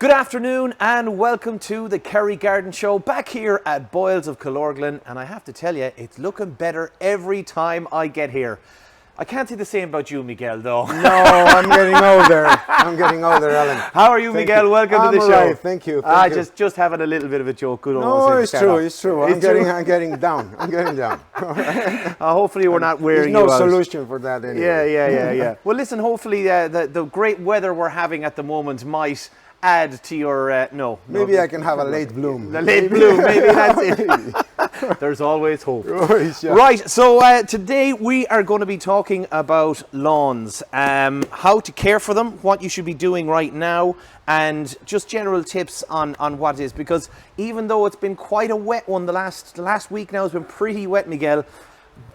Good afternoon and welcome to the Kerry Garden Show, back here at Boyles of Killorglin, and I have to tell you, it's looking better every time I get here. I can't say the same about you, Miguel, though. No, I'm getting older. I'm getting older, Alan. How are you, Miguel? Welcome to the show. Right. Thank you. Thank you. Just having a little bit of a joke. Good No, it's true. It's true. I'm getting down. Hopefully we're not wearing There's you no out. solution for that anyway. Yeah. Well, listen, hopefully the great weather we're having at the moment might add to your Maybe I can have a late bloom. A late bloom, maybe that's it. There's always hope. Yeah. Right, so today we are going to be talking about lawns, how to care for them, what you should be doing right now, and just general tips on what it is. Because even though it's been quite a wet one, the last week now has been pretty wet, Miguel.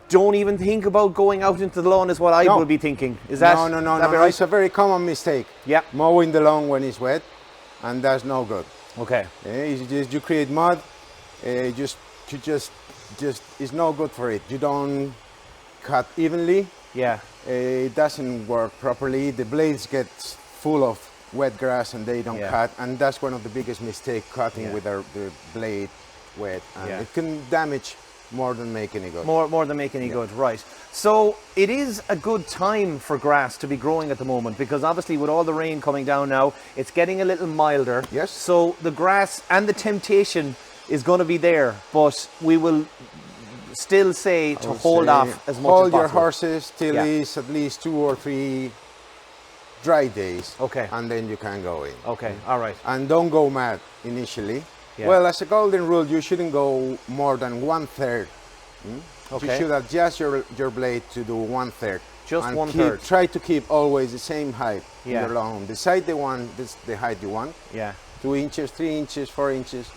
Don't even think about going out into the lawn is what I would be thinking. Is that No. Right? It's a very common mistake. Yeah. Mowing the lawn when it's wet, and that's no good. Okay. You create mud. Just it's no good for it. You don't cut evenly. Yeah. It doesn't work properly. The blades get full of wet grass and they don't cut, and that's one of the biggest mistakes, cutting with the blade wet, and it can damage more than make any good. More than make any good, right. So it is a good time for grass to be growing at the moment, because obviously with all the rain coming down now, it's getting a little milder. Yes. So the grass and the temptation is going to be there, but we will still say to hold off as much as possible. Hold your horses till it's at least 2 or 3 dry days. Okay. And then you can go in. Okay, all right. And don't go mad initially. Yeah. Well, as a golden rule, you shouldn't go more than 1/3. Okay. You should adjust your blade to do 1/3. Just and 1/3. Try to keep always the same height in Yeah. your lawn. Decide the height you want. Yeah. 2 inches, 3 inches, 4 inches.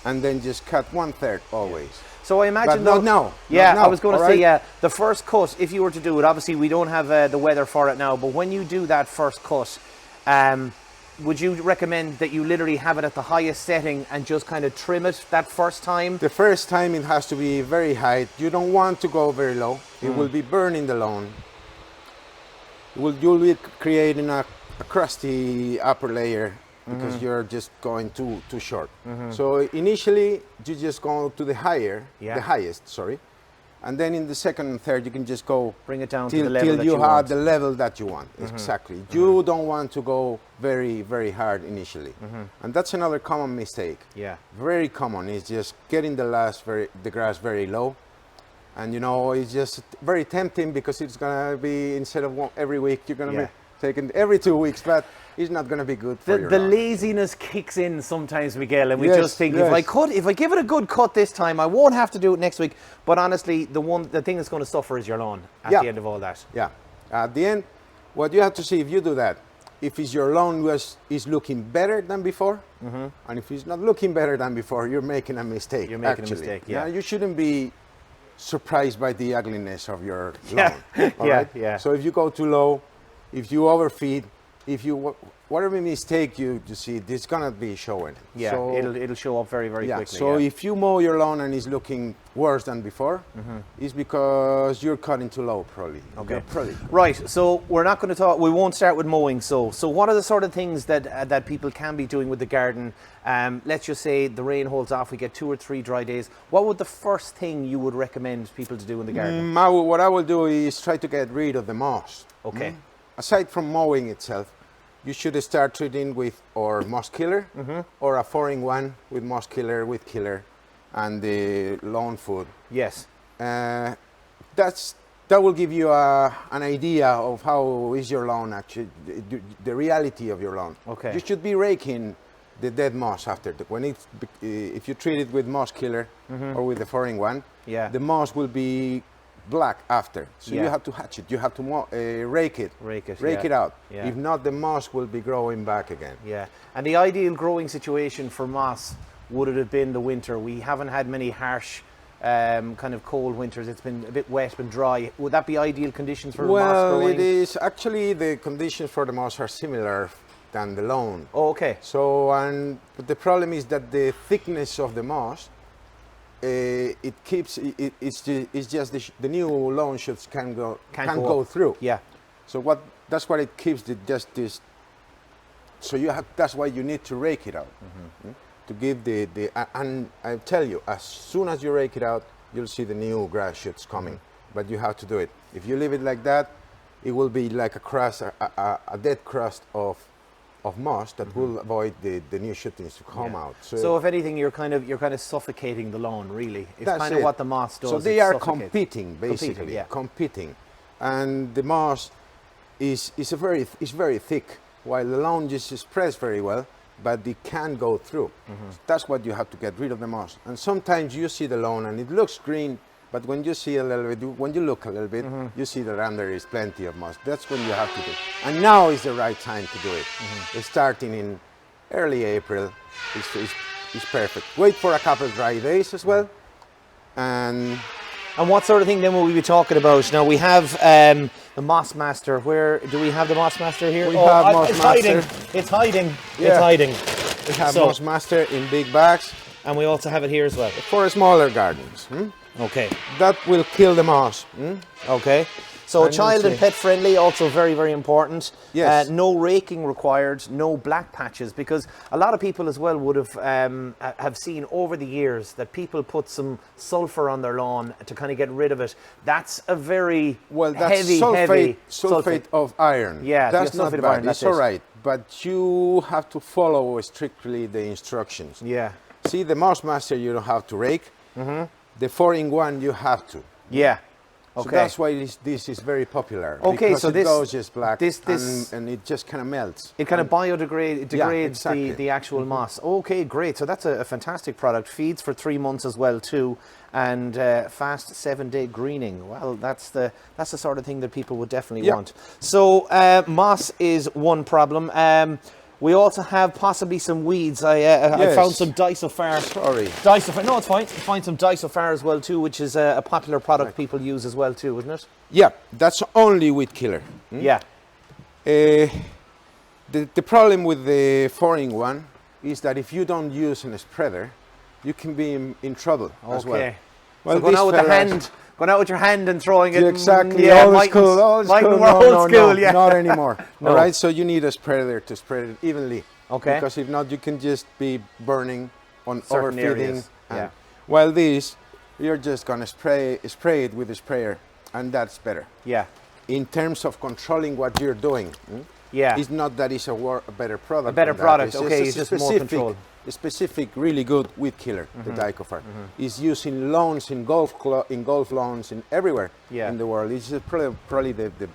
And then just cut 1/3 always. So I imagine But not now. Yeah, Not now, I was going to all say, right? the first cut, if you were to do it, obviously we don't have the weather for it now, but when you do that first cut, would you recommend that you literally have it at the highest setting and just kind of trim it that first time? The first time it has to be very high. You don't want to go very low. It will be burning the lawn. You'll be creating a crusty upper layer because you're just going too short. So initially you just go to the highest, sorry. And then in the second and third you can just go Bring it down to the level till that you you have want. the level that you want. Exactly. You don't want to go very, very hard initially. And that's another common mistake. Yeah. Very common is just getting the grass very low. And it's just very tempting because it's gonna be, instead of every week, you're gonna be taking every 2 weeks, but it's not gonna be good for your The lawn. laziness kicks in sometimes, Miguel, and we just think, if I give it a good cut this time, I won't have to do it next week. But honestly, the thing that's going to suffer is your lawn at the end of all that. Yeah. At the end, what you have to see, if you do that, if your lawn is looking better than before, and if it's not looking better than before, you're making a mistake. You're making a mistake, yeah. You shouldn't be surprised by the ugliness of your lawn. All right? Yeah. So if you go too low, if you overfeed, whatever mistake you see, it's gonna be showing. Yeah, So, it'll show up very, very quickly. So if you mow your lawn and it's looking worse than before, it's because you're cutting too low, probably. Okay. Probably. Right, so we're not going to talk, we won't start with mowing. So what are the sort of things that people can be doing with the garden? Let's just say the rain holds off, we get 2 or 3 dry days. What would the first thing you would recommend people to do in the garden? What I will do is try to get rid of the moss. Okay. Aside from mowing itself, you should start treating with or moss killer or a 4-in-1 with moss killer, with killer, and the lawn food. Yes. That will give you an idea of how is your lawn actually, the reality of your lawn. Okay. You should be raking the dead moss after if you treat it with moss killer or with the 4-in-1. The moss will be black after, so you have to hatch it. You have to rake it. Rake it out. Yeah. If not, the moss will be growing back again. Yeah, and the ideal growing situation for moss would it have been the winter? We haven't had many harsh kind of cold winters. It's been a bit wet, been dry. Would that be ideal conditions for moss growing? Well, it is actually, the conditions for the moss are similar than the lawn. Oh, okay. So, but the problem is that the thickness of the moss, it's just the new lawn shoots can't go through. Yeah. So that's what it keeps just this So that's why you need to rake it out. To give and I tell you, as soon as you rake it out, you'll see the new grass shoots coming. But you have to do it. If you leave it like that, it will be like a crust, a dead crust of moss that will avoid the new shootings to come out. So if anything, you're kind of suffocating the lawn, really. It's kind of what the moss does. So they are competing, basically, competing. And the moss is very thick, while the lawn just spreads very well, but it can go through. So that's what you have to get rid of the moss. And sometimes you see the lawn and it looks green, but when you see a little bit, when you look a little bit, you see that under is plenty of moss. That's when you have to do it. And now is the right time to do it. Starting in early April is perfect. Wait for a couple of dry days as well. And what sort of thing then will we be talking about? Now we have the Moss Master. Where do we have the Moss Master here? We have Moss Master. It's hiding. Yeah. It's hiding. We have Moss Master in big bags. And we also have it here as well. For smaller gardens. Okay. That will kill the moss. Okay. So child and pet friendly, also very, very important. Yes. No raking required, no black patches, because a lot of people as well would have seen over the years that people put some sulfur on their lawn to kind of get rid of it. That's a very heavy sulfate of iron. Yeah, that's not sulfate of bad. iron. It's all right, but you have to follow strictly the instructions. Yeah. See, the Moss Master you don't have to rake. The 4-in-1 you have to. Yeah. Okay. So that's why this is very popular. Okay, because so it goes just black and it just kind of melts. It kind of degrades the actual moss. Okay, great. So that's a fantastic product. Feeds for 3 months as well too, and fast 7-day greening. Well, that's the sort of thing that people would definitely want. So moss is one problem. We also have possibly some weeds. I found some Disofar. Sorry. Disofar. No, it's fine. Find some Disofar as well too, which is a popular product people use as well too, isn't it? Yeah, that's only weed killer. Yeah. The problem with the 4-in-1 is that if you don't use a spreader, you can be in trouble as well. So going out with the hand. Going out with your hand and throwing it. Exactly. Old school. Not anymore. No. All right. So you need a spreader to spread it evenly. Okay. Because if not, you can just be burning on certain overfeeding. Areas. While this, you're just gonna spray it with a sprayer, and that's better. Yeah. In terms of controlling what you're doing. It's not that it's a better product. A better product. Okay. It's just more control. A specific, really good weed killer, the Dicofar, is used in lawns, in golf lawns, in everywhere in the world. It's probably the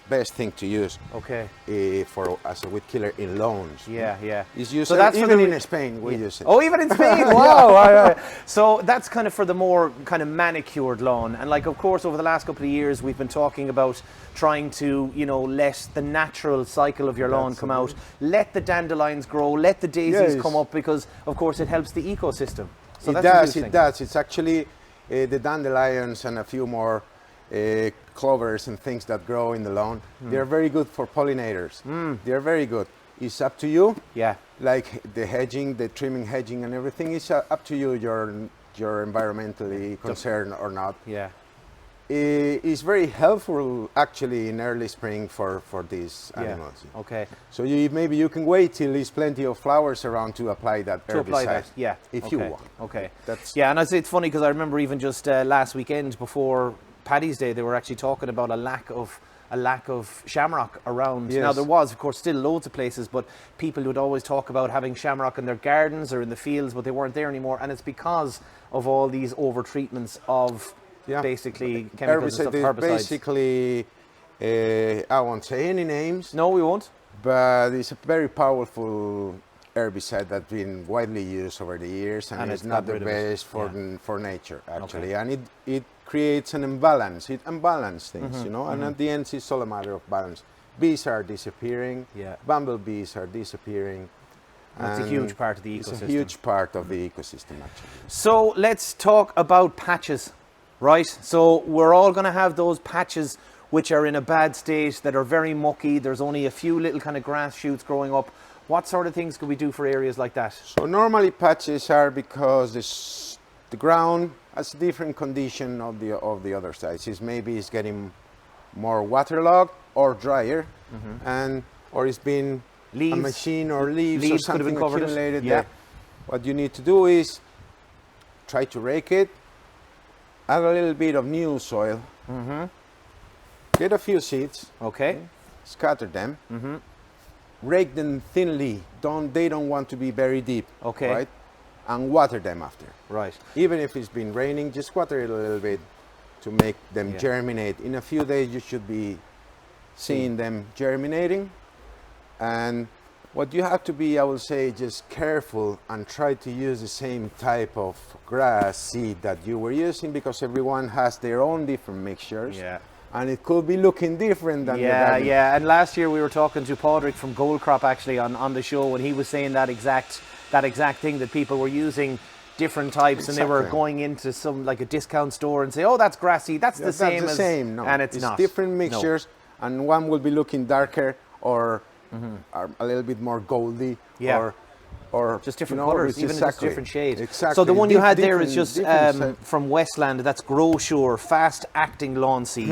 best thing to use. Okay. As a weed killer in lawns. Yeah. It's used so that's even in Spain. We use it. Oh, even in Spain! Wow. So that's kind of for the more kind of manicured lawn. And like, of course, over the last couple of years, we've been talking about trying to, let the natural cycle of your lawn come out. Let the dandelions grow. Let the daisies come up, because, of course, it helps the ecosystem. So it does. It's actually the dandelions and a few more clovers and things that grow in the lawn. They're very good for pollinators. They're very good. It's up to you. Yeah. Like the hedging, the trimming, hedging, and everything is up to you. You're environmentally concerned or not. Yeah. It's very helpful actually in early spring for these animals. Okay. So maybe you can wait till there's plenty of flowers around to apply that herbicide. If you want. Okay. And it's funny because I remember even just last weekend before Paddy's Day, they were actually talking about a lack of shamrock around. Now there was, of course, still loads of places, but people would always talk about having shamrock in their gardens or in the fields, but they weren't there anymore, and it's because of all these over treatments of basically chemicals and stuff, herbicides. Basically, I won't say any names. No, we won't. But it's a very powerful herbicide that's been widely used over the years, and it's not the best for nature actually, and it creates an imbalance. It unbalances things, and at the end it's all a matter of balance. Bees are disappearing. Bumblebees are disappearing. It's a huge part of the ecosystem. It's a huge part of the ecosystem actually. So let's talk about patches, right? So we're all going to have those patches which are in a bad state, that are very mucky. There's only a few little kind of grass shoots growing up. What sort of things could we do for areas like that? So normally patches are because the ground has a different condition of the other sides. Maybe it's getting more waterlogged or drier, or it's been a machine or leaves or something accumulated there. What you need to do is try to rake it, add a little bit of new soil, get a few seeds, scatter them, rake them thinly. They don't want to be very deep, right? And water them after. Right. Even if it's been raining, just water it a little bit to make them germinate. In a few days, you should be seeing them germinating. And what you have to be, I will say, just careful and try to use the same type of grass seed that you were using, because everyone has their own different mixtures. Yeah. And it could be looking different than Yeah. And last year we were talking to Padraig from Gold Crop actually on the show, and he was saying that exact thing, that people were using different types, and they were going into some like a discount store and say, oh, that's grassy, that's the same. That's the same. No, and it's not. Different mixtures, and one will be looking darker or a little bit more goldy, or just different colors, even just different shades. Exactly. So the one you had there is just from Westland. That's Grow Sure fast-acting lawn seed.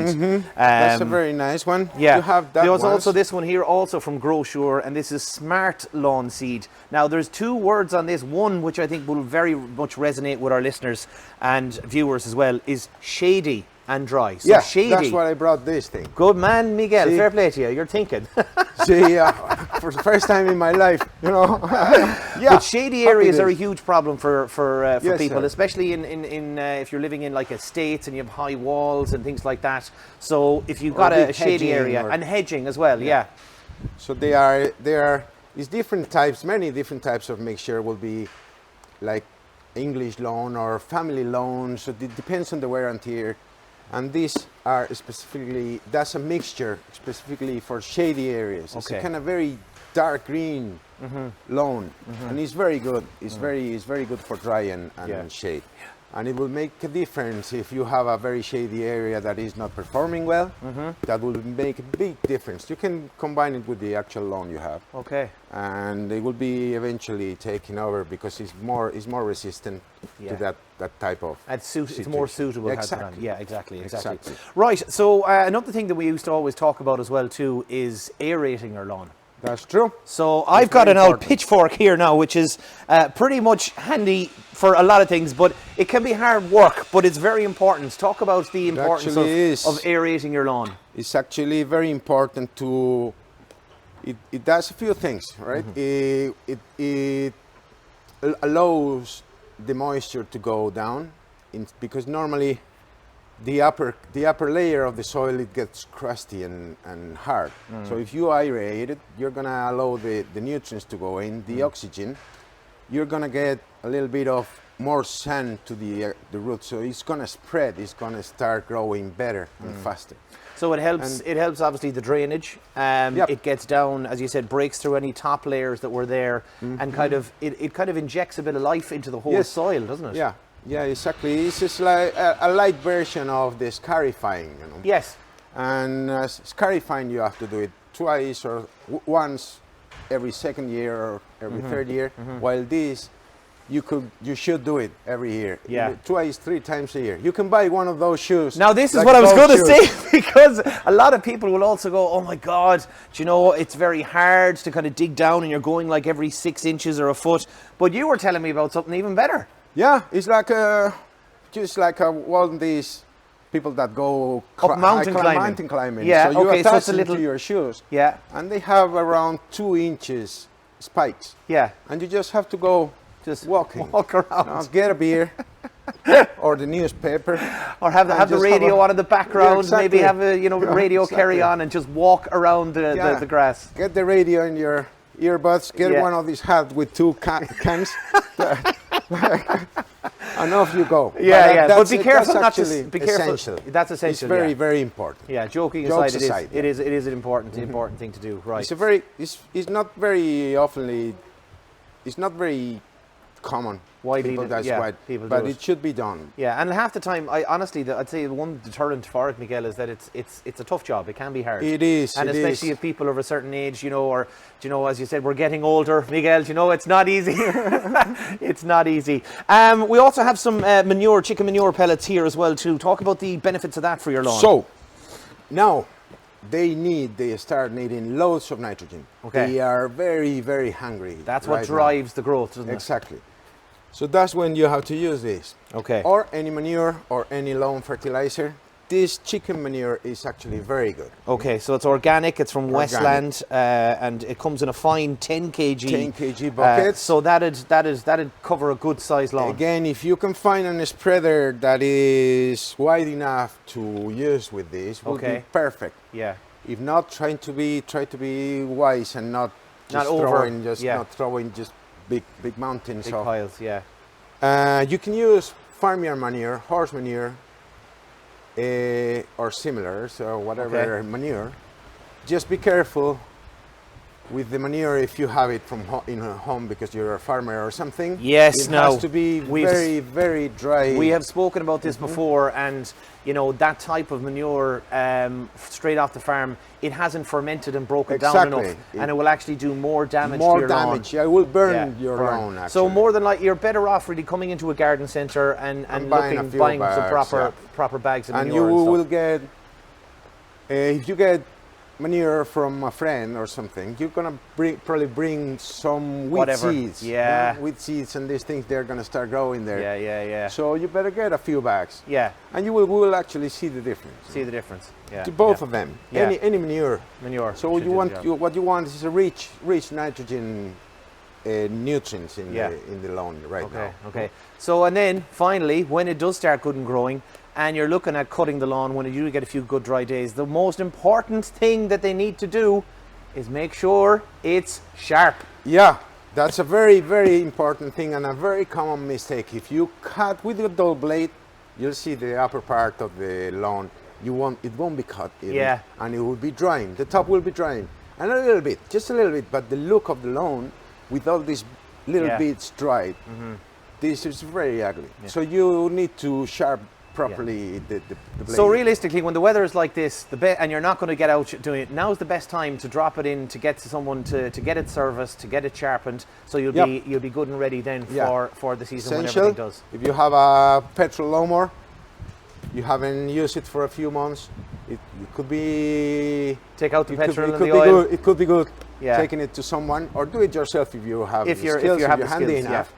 That's a very nice one. Yeah. You have that. There's also this one here, also from Grow Sure, and this is Smart Lawn Seed. Now, there's two words on this. One, which I think will very much resonate with our listeners and viewers as well, is shady and dry. So shady. That's why I brought this thing. Good man, Miguel. Fair play to you. You're thinking. See, for the first time in my life, you know. But shady areas are a huge problem for people, sir. Especially in if you're living in like estates and you have high walls and things like that. So if you've got a shady area, and hedging as well, So there are different types, many different types of mixture. Will be like English lawn or family lawn. So it depends on the wear and tear. And these are specifically, that's a mixture specifically for shady areas. It's a kind of very dark green lawn, and it's very good. It's very good for dry and shade. And it will make a difference if you have a very shady area that is not performing well. That will make a big difference. You can combine it with the actual lawn you have. And it will be eventually taken over because it's more resistant to that type of. It's more suitable. Exactly. Yeah, exactly. Right. So another thing that we used to always talk about as well too is aerating our lawn. That's true. So I've got an old pitchfork here now, which is pretty much handy for a lot of things, but it can be hard work, but it's very important. Talk about the importance of aerating your lawn. It's actually very important to, it does a few things, right? It allows the moisture to go down, because normally the upper layer of the soil, it gets crusty and hard. So if you aerate it, you're gonna allow the nutrients to go in, the oxygen. You're gonna get a little bit of more sun to the roots, so it's gonna spread. It's gonna start growing better and faster. So it helps. It helps obviously the drainage. It gets down, as you said, breaks through any top layers that were there, and kind of it kind of injects a bit of life into the whole soil, doesn't it? Yeah, exactly. It's just like a light version of the scarifying, you know. Yes. And scarifying, you have to do it twice or once every second year or every third year. While this, you should do it every year. Twice, 3 times a year. You can buy one of those shoes. Now this is what I was going to say, because a lot of people will also go, oh my God, do you know, it's very hard to kind of dig down and you're going like every 6 inches or a foot. But you were telling me about something even better. Yeah, it's like just like one of these people that go mountain climbing. Yeah, so you attach them to your shoes. Yeah. And they have around 2 inches spikes. Yeah. And you just have to go walk around. Get a beer or the newspaper. Or have the radio on in the background. Yeah, maybe have a radio carry on and just walk around the grass. Get the radio in your earbuds. Get one of these hats with 2 cans. And off you go. But be careful not to be careful. Essential. That's essential. It's very, very important. Yeah, joking aside, it is an important thing to do. Right. It's not very oftenly. It's not very common. Widely, but it should be done. Yeah, and half the time, honestly, I'd say the one deterrent for it, Miguel, is that it's a tough job. It can be hard. It is, and especially if people of a certain age, or as you said, we're getting older, Miguel. It's not easy. It's not easy. We also have some chicken manure pellets here as well too. Talk about the benefits of that for your lawn. So now, they start needing loads of nitrogen. Okay. They are very, very hungry. That's what drives the growth, doesn't it? Exactly. So that's when you have to use this. Okay. Or any manure or any lawn fertilizer. This chicken manure is actually very good. Okay, so it's organic, it's from Westland, and it comes in a fine 10 kg. 10 kg buckets. So that'd cover a good size lawn. Again, if you can find a spreader that is wide enough to use with this, would be perfect. Yeah. If not, try to be wise and not throwing just big mountains. Big piles, yeah. You can use farmyard manure, horse manure, or similar, so whatever manure. Just be careful with the manure if you have it from in a home because you're a farmer or something. Yes, it has to be very, very dry. We have spoken about this before, and you know that type of manure straight off the farm, it hasn't fermented and broken down enough, and it will actually do more damage to your lawn. Yeah, it will burn your lawn. Actually. So more than like, you're better off really coming into a garden centre and buying bags, some proper bags of manure. And you will get, if you get manure from a friend or something, you're gonna probably bring some wheat seeds. Yeah. Wheat seeds and these things, they're gonna start growing there. Yeah. So you better get a few bags. Yeah. And you will actually see the difference. See the difference. Yeah. To both of them. Yeah. Any manure. So what you want is a rich nitrogen nutrients in the lawn now. Okay. So and then finally, when it does start good and growing, and you're looking at cutting the lawn when you do get a few good dry days, the most important thing that they need to do is make sure it's sharp. Yeah, that's a very, very important thing and a very common mistake. If you cut with a dull blade, you'll see the upper part of the lawn. It won't be cut in, and it will be drying. The top will be drying, and a little bit, just a little bit. But the look of the lawn, with all these little bits dried, this is very ugly. Yeah. So you need to sharp properly the blade. So realistically, when the weather is like this, and you're not going to get out doing it, now's the best time to drop it in, to get someone to get it serviced, to get it sharpened, so you'll be good and ready then for the season when everything does. If you have a petrol lawnmower, you haven't used it for a few months, it could be... Take out the petrol and the oil. It could be good taking it to someone, or do it yourself if you have if you're handy enough.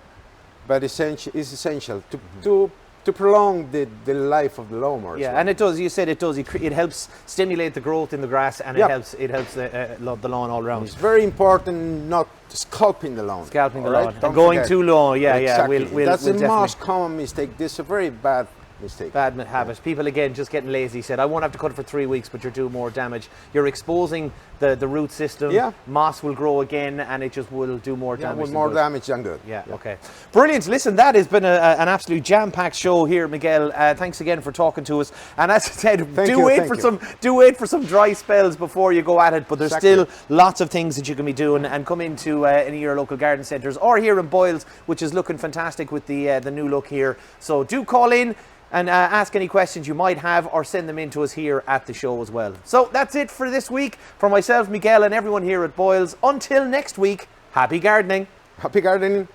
But it's essential to prolong the life of the lawnmower. Yeah, and it does. You said it does. It helps stimulate the growth in the grass, and it helps the lawn all around. It's very important not scalping the lawn. And going too low. Exactly. Yeah. That's the most common mistake. This is a very bad mistake. Bad habit. People again just getting lazy. Said I won't have to cut it for 3 weeks, but you're doing more damage. You're exposing the root system. Yeah. Moss will grow again, and it just will do more damage. With more damage than good. Yeah. Okay. Brilliant. Listen, that has been an absolute jam-packed show here, Miguel. Thanks again for talking to us. And as I said, do wait for some dry spells before you go at it. But there's still lots of things that you can be doing, and come into any of your local garden centres or here in Boyles, which is looking fantastic with the new look here. So do call in and ask any questions you might have, or send them in to us here at the show as well. So that's it for this week. For myself, Miguel, and everyone here at Boyles, until next week, happy gardening. Happy gardening.